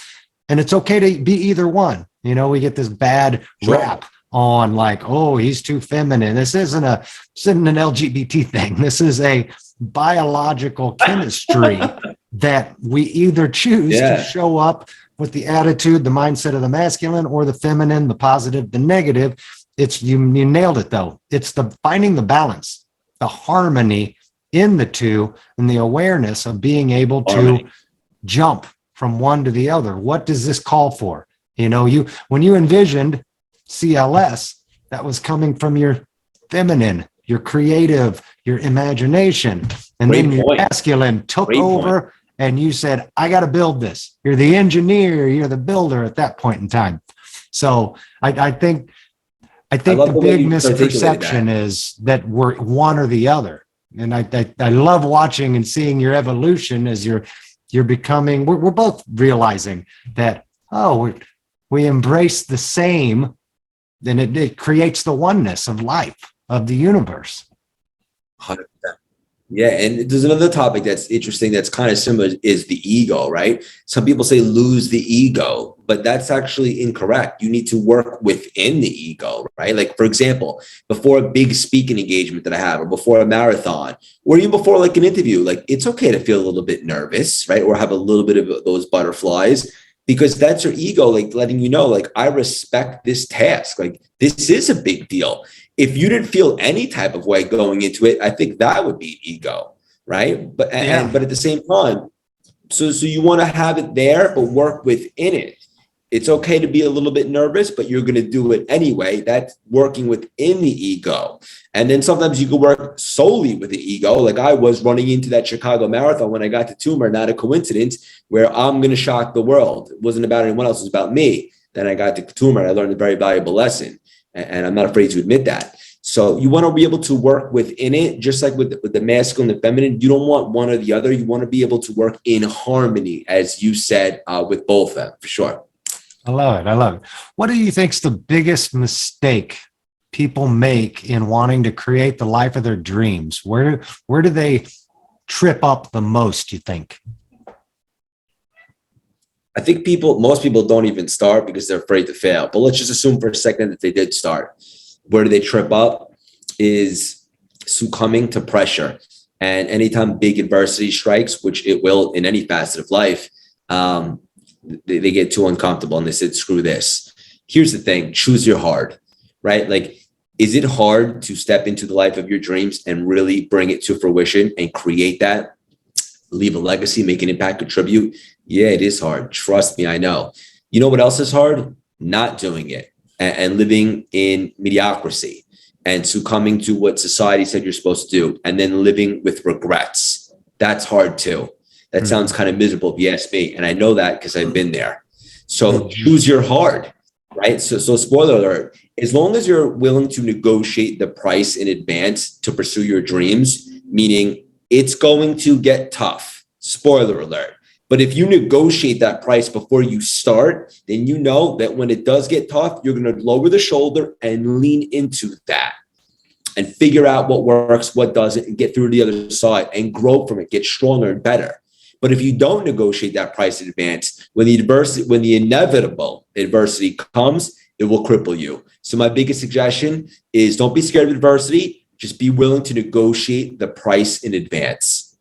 And it's okay to be either one. We get this bad rap on like, oh, he's too feminine. This isn't an LGBT thing. This is a biological chemistry that we either choose to show up with the attitude, the mindset of the masculine, or the feminine, the positive, the negative. It's you nailed it though. It's the finding the balance, the harmony in the two, and the awareness of being able to jump from one to the other. What does this call for? When you envisioned CLS, that was coming from your feminine, your creative, your imagination, and then your masculine took over. And you said, I got to build this. You're the engineer, you're the builder at that point in time. So I think the big misperception is that we're one or the other. and I love watching and seeing your evolution as you're becoming, we're both realizing that, we embrace the same, then it creates the oneness of life, of the universe. 100%. Yeah, and there's another topic that's interesting that's kind of similar is the ego, right? Some people say lose the ego, but that's actually incorrect. You need to work within the ego, right? Like, for example, before a big speaking engagement that I have, or before a marathon, or even before like an interview, like it's okay to feel a little bit nervous, right? Or have a little bit of those butterflies, because that's your ego, like letting you know, like, I respect this task. Like, this is a big deal. If you didn't feel any type of way going into it, I think that would be ego, right? But but at the same time, so you want to have it there, but work within it. It's okay to be a little bit nervous, but you're going to do it anyway. That's working within the ego. And then sometimes you can work solely with the ego. Like I was running into that Chicago Marathon when I got to tumor, not a coincidence, where I'm going to shock the world. It wasn't about anyone else. It was about me. Then I got to tumor and I learned a very valuable lesson. And I'm not afraid to admit that. So you want to be able to work within it, just like with the masculine and the feminine. You don't want one or the other. You want to be able to work in harmony, as you said, with both of them, for sure. I love it. I love it. What do you think's the biggest mistake people make in wanting to create the life of their dreams? Where do they trip up the most, you think? I think most people don't even start because they're afraid to fail. But let's just assume for a second that they did start. Where do they trip up? Is succumbing to pressure. And anytime big adversity strikes, which it will in any facet of life, they get too uncomfortable and they said, screw this. Here's the thing, choose your hard, right? Like, is it hard to step into the life of your dreams and really bring it to fruition and create that, leave a legacy, make an impact, contribute? Yeah, it is hard. Trust me, I know. You know what else is hard? Not doing it and living in mediocrity and succumbing to what society said you're supposed to do, and then living with regrets. That's hard too. That sounds kind of miserable if you ask me. And I know that because I've been there. So choose your hard, right? So spoiler alert, as long as you're willing to negotiate the price in advance to pursue your dreams, meaning it's going to get tough, spoiler alert. But if you negotiate that price before you start, then you know that when it does get tough, you're going to lower the shoulder and lean into that and figure out what works, what doesn't, and get through to the other side and grow from it, get stronger and better. But if you don't negotiate that price in advance, when the inevitable adversity comes, it will cripple you. So my biggest suggestion is don't be scared of adversity. Just be willing to negotiate the price in advance.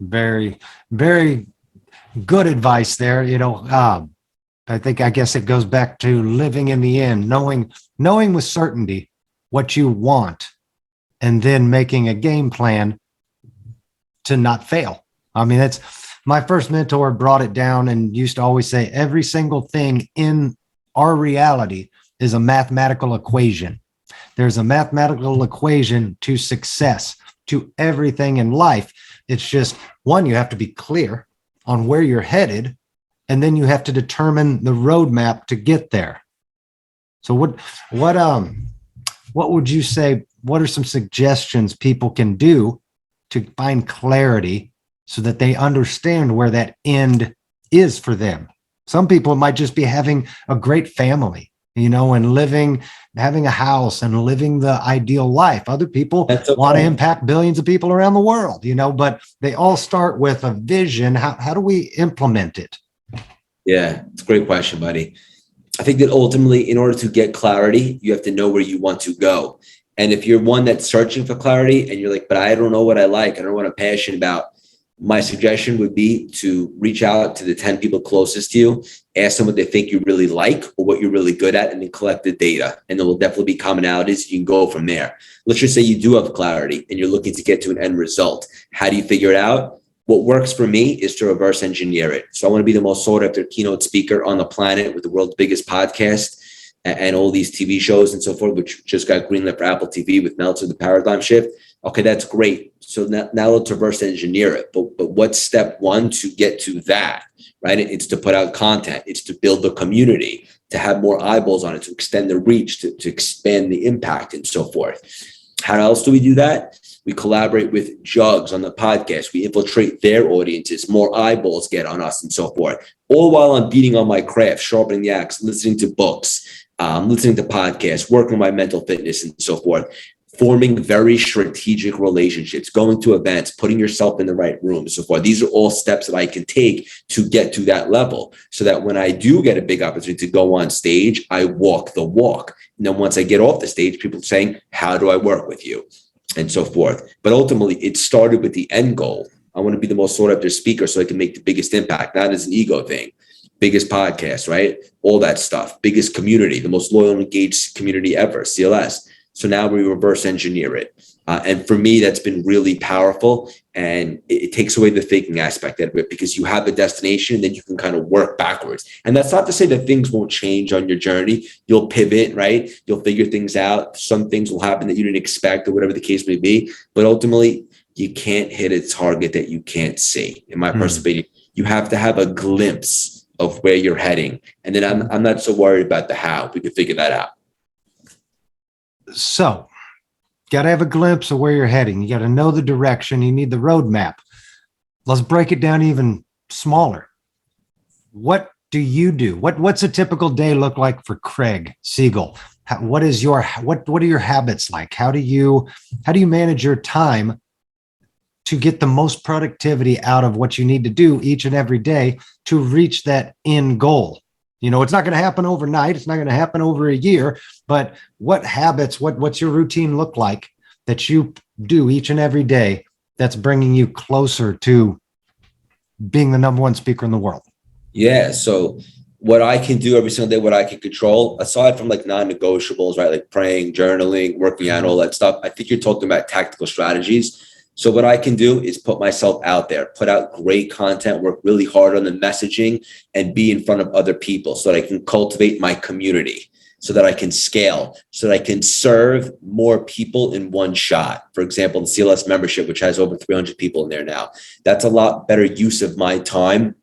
Very, very good advice there. I guess it goes back to living in the end, knowing with certainty what you want, and then making a game plan to not fail. I mean, that's my first mentor brought it down and used to always say every single thing in our reality is a mathematical equation. There's a mathematical equation to success, to everything in life. It's just, one, you have to be clear on where you're headed, and then you have to determine the roadmap to get there. So what would you say, what are some suggestions people can do to find clarity so that they understand where that end is for them? Some people might just be having a great family, and having a house and living the ideal life. Other people want to impact billions of people around the world, but they all start with a vision. How do we implement it? Yeah, it's a great question, buddy. I think that ultimately, in order to get clarity, you have to know where you want to go. And if you're one that's searching for clarity and you're like, but I don't know what I like, I don't know what I'm passionate about, my suggestion would be to reach out to the 10 people closest to you, ask them what they think you really like or what you're really good at, and then collect the data. And there will definitely be commonalities. You can go from there. Let's just say you do have clarity and you're looking to get to an end result. How do you figure it out? What works for me is to reverse engineer it. So I want to be the most sought after keynote speaker on the planet with the world's biggest podcast and all these TV shows and so forth, which just got greenlit for Apple TV with Mylett, the paradigm shift. Okay, that's great. So now let's reverse engineer it. But what's step one to get to that, right? It's to put out content. It's to build the community, to have more eyeballs on it, to extend the reach, to expand the impact and so forth. How else do we do that? We collaborate with Jugs on the podcast. We infiltrate their audiences. More eyeballs get on us and so forth. All while I'm beating on my craft, sharpening the axe, listening to books, listening to podcasts, working on my mental fitness and so forth. Forming very strategic relationships, going to events, putting yourself in the right room, and so forth. These are all steps that I can take to get to that level so that when I do get a big opportunity to go on stage, I walk the walk. And then once I get off the stage, people are saying, how do I work with you? And so forth. But ultimately, it started with the end goal. I want to be the most sought after speaker so I can make the biggest impact, not as an ego thing. Biggest podcast, right? All that stuff. Biggest community, the most loyal and engaged community ever, CLS. So now we reverse engineer it. And for me, that's been really powerful. And it takes away the faking aspect of it because you have a destination and then you can kind of work backwards. And that's not to say that things won't change on your journey. You'll pivot, right? You'll figure things out. Some things will happen that you didn't expect or whatever the case may be. But ultimately, you can't hit a target that you can't see. In my personal opinion, you have to have a glimpse of where you're heading. And then I'm not so worried about the how. We can figure that out. So, got to have a glimpse of where you're heading. You got to know the direction. You need the roadmap. Let's break it down even smaller. What do you do? What's a typical day look like for Craig Siegel? What are your habits like? How do you manage your time to get the most productivity out of what you need to do each and every day to reach that end goal? You know, it's not going to happen overnight. It's not going to happen over a year, but what habits, what's your routine look like that you do each and every day that's bringing you closer to being the number one speaker in the world? Yeah. So what I can do every single day, what I can control, aside from like non-negotiables, right? Like praying, journaling, working out, all that stuff. I think you're talking about tactical strategies. So what I can do is put myself out there, put out great content, work really hard on the messaging and be in front of other people so that I can cultivate my community, so that I can scale, so that I can serve more people in one shot. For example, the CLS membership, which has over 300 people in there now, that's a lot better use of my time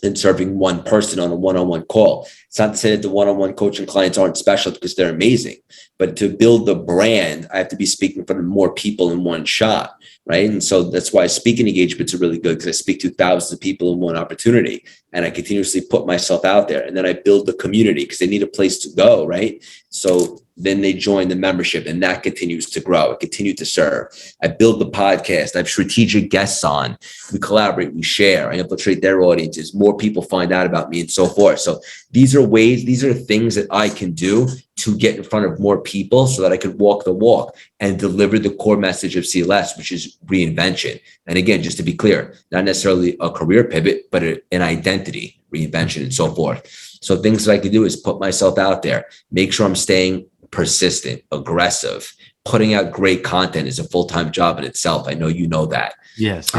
than serving one person on a one-on-one call. It's not to say that the one-on-one coaching clients aren't special because they're amazing, but to build the brand, I have to be speaking in front of more people in one shot. Right. And so that's why speaking engagements are really good because I speak to thousands of people in one opportunity and I continuously put myself out there and then I build the community because they need a place to go. Right. So then they join the membership and that continues to grow. I continue to serve. I build the podcast. I have strategic guests on. We collaborate. We share. I infiltrate their audiences. More people find out about me and so forth. So these are things that I can do to get in front of more people so that I could walk the walk and deliver the core message of CLS, which is reinvention. And again, just to be clear, not necessarily a career pivot, but an identity reinvention and so forth. So things that I can do is put myself out there, make sure I'm staying persistent, aggressive. Putting out great content is a full-time job in itself. I know you know that. Yes.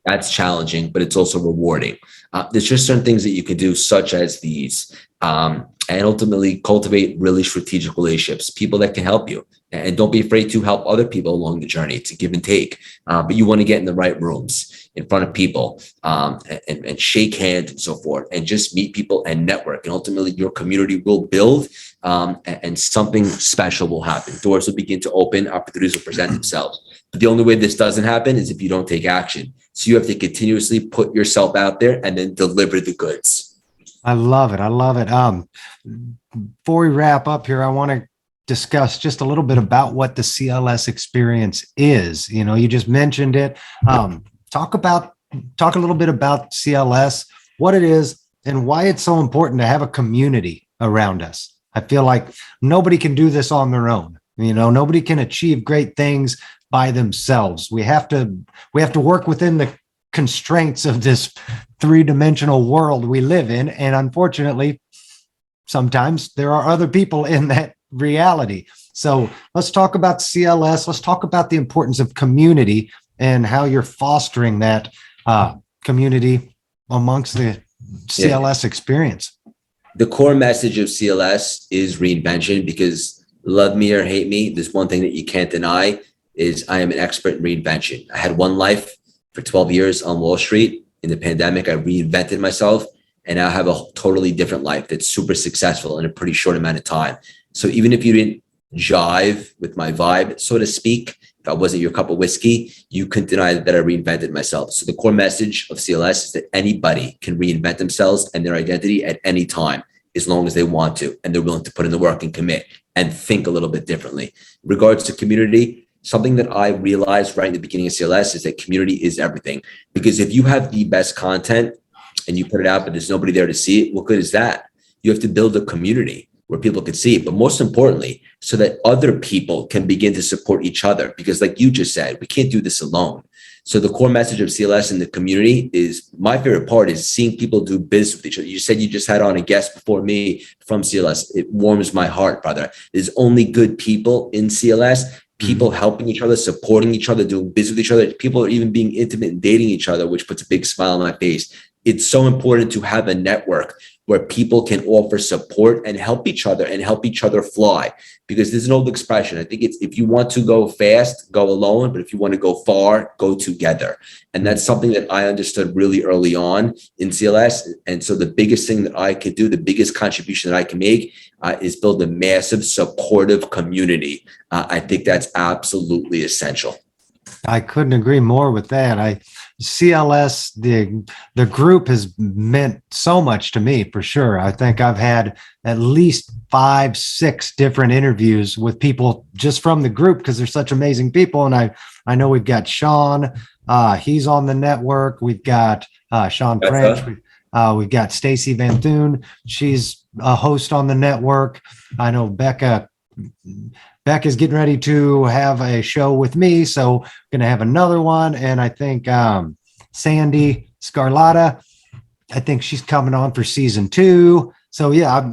That's challenging, but it's also rewarding. There's just certain things that you can do, such as these, and ultimately cultivate really strategic relationships, people that can help you. And don't be afraid to help other people along the journey. It's a give and take. But you want to get in the right rooms in front of people and shake hands and so forth, and just meet people and network. And ultimately, your community will build and something special will happen. Doors will begin to open, opportunities will present themselves. But the only way this doesn't happen is if you don't take action. So you have to continuously put yourself out there and then deliver the goods. I love it. I love it. Before we wrap up here, I want to discuss just a little bit about what the CLS experience is. You know, you just mentioned it. Talk a little bit about CLS, what it is, and why it's so important to have a community around us. I feel like nobody can do this on their own. You know, nobody can achieve great things by themselves. We have to work within the constraints of this three-dimensional world we live in. And unfortunately, sometimes there are other people in that reality. So let's talk about CLS. Let's talk about the importance of community and how you're fostering that community amongst the CLS experience. The core message of CLS is reinvention, because love me or hate me, there's one thing that you can't deny is I am an expert in reinvention. I had one life for 12 years on Wall Street. In the pandemic, I reinvented myself and now have a totally different life that's super successful in a pretty short amount of time. So even if you didn't jive with my vibe, so to speak, if I wasn't your cup of whiskey, you couldn't deny that I reinvented myself. So the core message of CLS is that anybody can reinvent themselves and their identity at any time, as long as they want to, and they're willing to put in the work and commit and think a little bit differently. In regards to community, something that I realized right in the beginning of CLS is that community is everything. Because if you have the best content and you put it out, but there's nobody there to see it, what good is that? You have to build a community where people can see it, but most importantly, so that other people can begin to support each other. Because like you just said, we can't do this alone. So the core message of CLS in the community is, my favorite part is seeing people do business with each other. You said you just had on a guest before me from CLS. It warms my heart, brother. There's only good people in CLS, people helping each other, supporting each other, doing business with each other. People are even being intimate and dating each other, which puts a big smile on my face. It's so important to have a network where people can offer support and help each other fly. Because there's an old expression. I think it's, if you want to go fast, go alone. But if you want to go far, go together. And that's something that I understood really early on in CLS. And so the biggest thing that I could do, the biggest contribution that I can make is build a massive supportive community. I think that's absolutely essential. I couldn't agree more with that. CLS, the group has meant so much to me, for sure. I think I've had at least 5, 6 different interviews with people just from the group, because they're such amazing people. And I know we've got Sean, he's on the network. We've got Sean French. We've got Stacy Van Thun. She's a host on the network. I know Becca's getting ready to have a show with me, so going to have another one. And I think Sandy Scarlata, I think she's coming on for season 2. So yeah,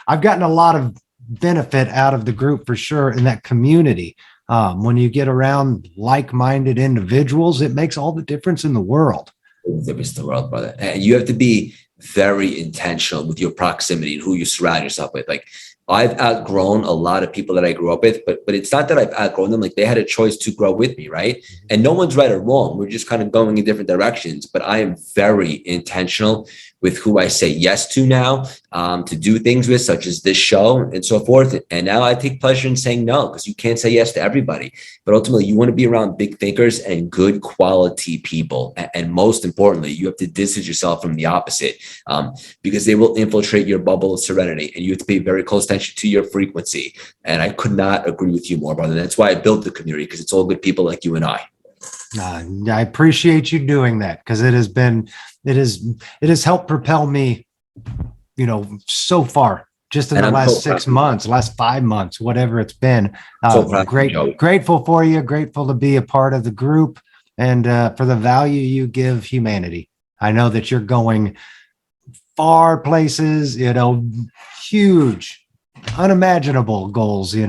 I've gotten a lot of benefit out of the group, for sure, in that community. When you get around like-minded individuals, it makes all the difference in the world. Difference in the world, brother. And you have to be very intentional with your proximity and who you surround yourself with. Like, I've outgrown a lot of people that I grew up with, but it's not that I've outgrown them. Like, they had a choice to grow with me, right? And no one's right or wrong. We're just kind of going in different directions. But I am very intentional with who I say yes to now, to do things with, such as this show and so forth. And now I take pleasure in saying no, because you can't say yes to everybody. But ultimately, you want to be around big thinkers and good quality people. And most importantly, you have to distance yourself from the opposite, because they will infiltrate your bubble of serenity. And you have to pay very close attention to your frequency. And I could not agree with you more, brother. That's why I built the community, because it's all good people like you and I. I appreciate you doing that, because it has helped propel me, so far, just in the last 6 months, last 5 months, whatever it's been. Grateful for you, grateful to be a part of the group, and for the value you give humanity. I know that you're going far places, huge, unimaginable goals, and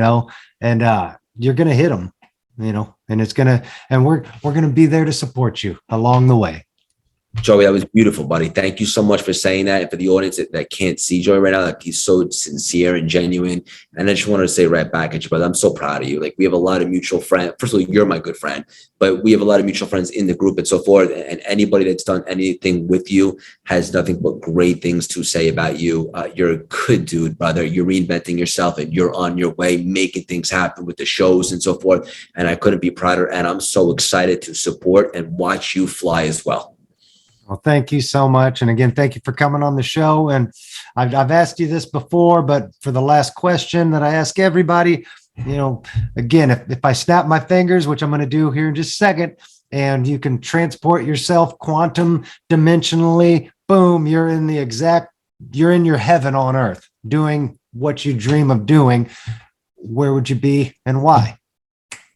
you're going to hit them, and we're going to be there to support you along the way. Joey, that was beautiful, buddy. Thank you so much for saying that. And for the audience that can't see Joey right now, like, he's so sincere and genuine. And I just wanted to say right back at you, brother, I'm so proud of you. Like, we have a lot of mutual friends. First of all, you're my good friend, but we have a lot of mutual friends in the group and so forth. And anybody that's done anything with you has nothing but great things to say about you. You're a good dude, brother. You're reinventing yourself, and you're on your way, making things happen with the shows and so forth. And I couldn't be prouder. And I'm so excited to support and watch you fly as well. Well, thank you so much. And again, thank you for coming on the show. And I've asked you this before, but for the last question that I ask everybody, again, if I snap my fingers, which I'm going to do here in just a second, and you can transport yourself quantum dimensionally, boom, you're in your heaven on earth, doing what you dream of doing. Where would you be and why?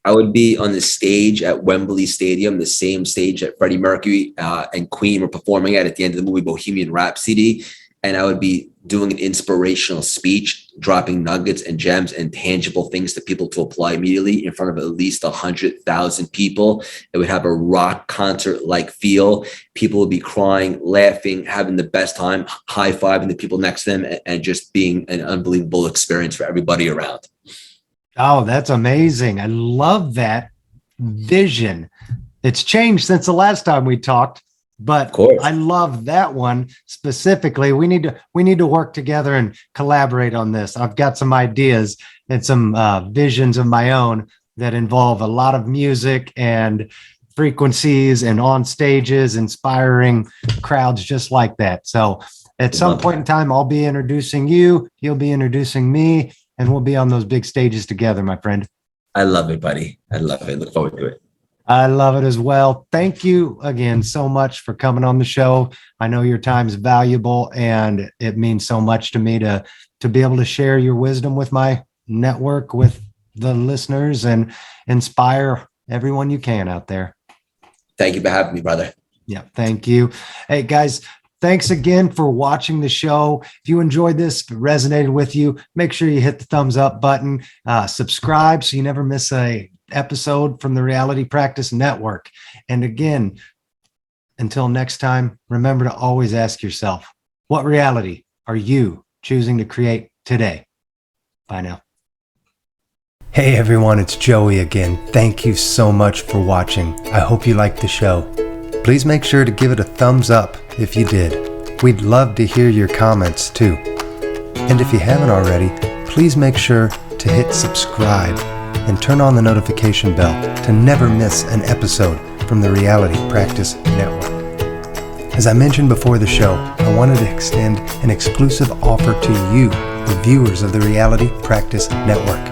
I would be on the stage at Wembley Stadium, the same stage that Freddie Mercury and Queen were performing at the end of the movie Bohemian Rhapsody. And I would be doing an inspirational speech, dropping nuggets and gems and tangible things to people to apply immediately in front of at least 100,000 people. It would have a rock concert-like feel. People would be crying, laughing, having the best time, high-fiving the people next to them, and just being an unbelievable experience for everybody around. Oh, that's amazing. I love that vision. It's changed since the last time we talked, but I love that one specifically. We need to work together and collaborate on this. I've got some ideas and some visions of my own that involve a lot of music and frequencies and on stages, inspiring crowds just like that. So at some point in time, I'll be introducing you, you'll be introducing me, and we'll be on those big stages together, my friend. I love it, buddy. I love it. Look forward to it. I love it as well. Thank you again so much for coming on the show. I know your time is valuable, and it means so much to me to be able to share your wisdom with my network, with the listeners, and inspire everyone you can out there. Thank you for having me, brother. Yeah, thank you. Hey, guys, thanks again for watching the show. If you enjoyed this, if it resonated with you, make sure you hit the thumbs up button, subscribe so you never miss a episode from the Reality Practice Network. And again, until next time, remember to always ask yourself, what reality are you choosing to create today? Bye now. Hey everyone, it's Joey again. Thank you so much for watching. I hope you liked the show. Please make sure to give it a thumbs up if you did. We'd love to hear your comments too. And if you haven't already, please make sure to hit subscribe and turn on the notification bell to never miss an episode from the Reality Practice Network. As I mentioned before the show, I wanted to extend an exclusive offer to you, the viewers of the Reality Practice Network.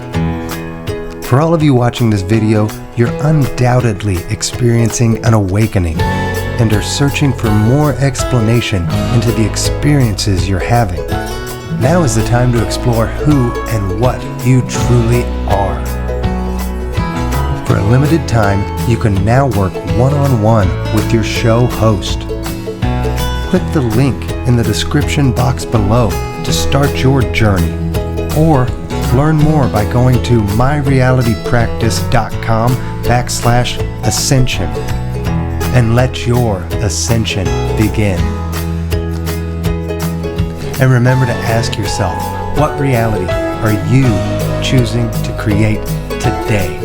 For all of you watching this video, you're undoubtedly experiencing an awakening and are searching for more explanation into the experiences you're having. Now is the time to explore who and what you truly are. For a limited time, you can now work one-on-one with your show host. Click the link in the description box below to start your journey, or learn more by going to myrealitypractice.com/ascension and let your ascension begin. And remember to ask yourself, what reality are you choosing to create today?